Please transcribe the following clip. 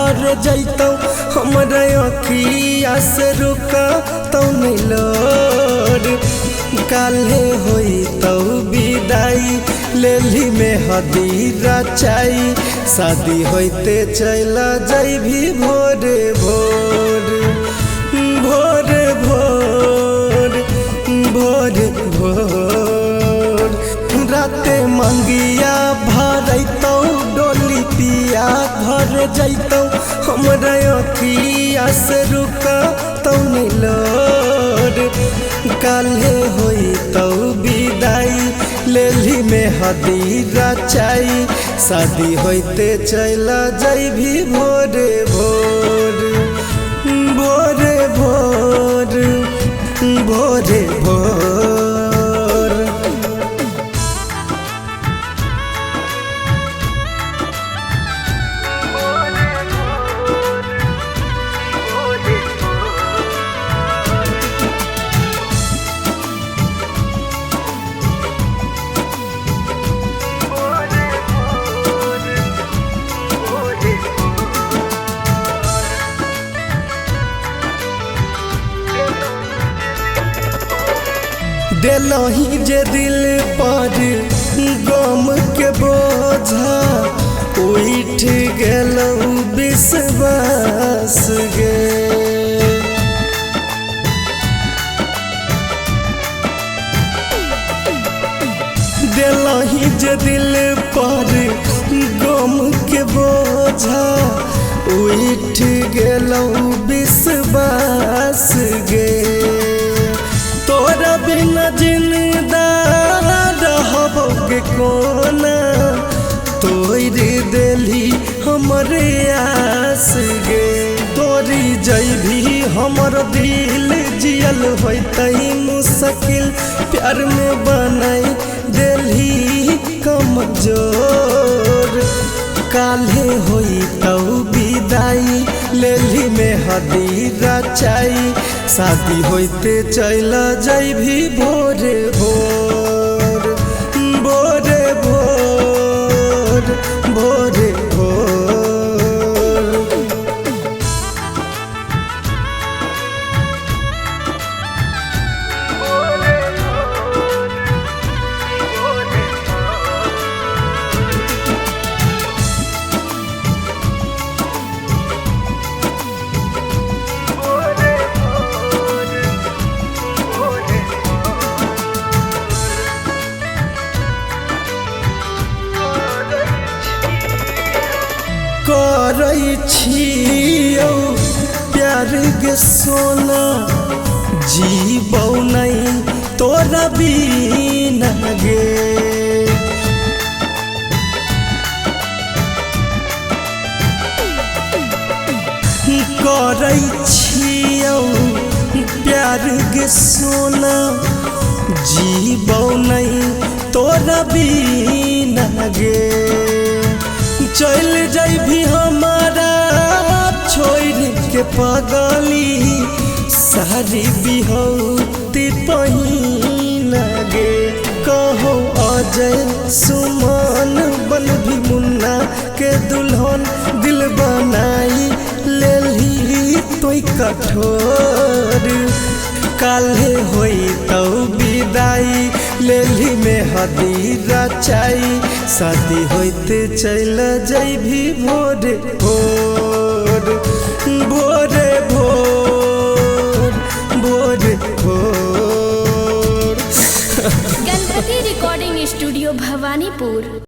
भर जैतौ हमरा अखिया से रुकतौ नीलोर काल्हे होइतौ विदाई लेली में हदी रचाई शादी होइते चला जैभी भोरे भोर भोरे भोर भोरे भोर राते मंगिया भरतौ डोली पिया घर जैतौ हमरा अखिया से रुकतौ नीलोर काल्हे होइतौ विदाई लेली में हदी रचाई शादी होइते चला जैभी भोरे भोर भोरे भोर भोरे भोर। देलही जे दिल पर गम के बोझा उठ गेलौ विश्वास गे देलही जे दिल पर गम के बोझा उठ गेलौ विश्वास गे तोरा बिना जिंदा रहबोगे कोना तोड़ देली हमरे आस गे तोरी जैभी हमर दिल जियल होइतै मुश्किल प्यार में बनाई देली कमजोर काल्हे होइतौ विदाई लेली में हदी रचाई शादी होइते चला जैभी भोरे भोर भोरे भोर भोरे भोर। करै छियौ प्यार गे सोना जीबौ नहीं तोरा बिना गे करै छियौ प्यार गे सोना जीबौ नहीं तोरा बिना गे चल जैभी हमारा छोड़ के पगली सारी बिहौती पहिना गे कहो अजय सुमन बन भी मुन्ना के दुल्हन दिल बनाई लेली तोई कठोर काल्हे होइतौ विदाई लेली में हदी रचाई शादी होइते चला जैभी भोरे भोर भोरे भोर भोरे भोर। Ganpati recording studio Bhawanipur.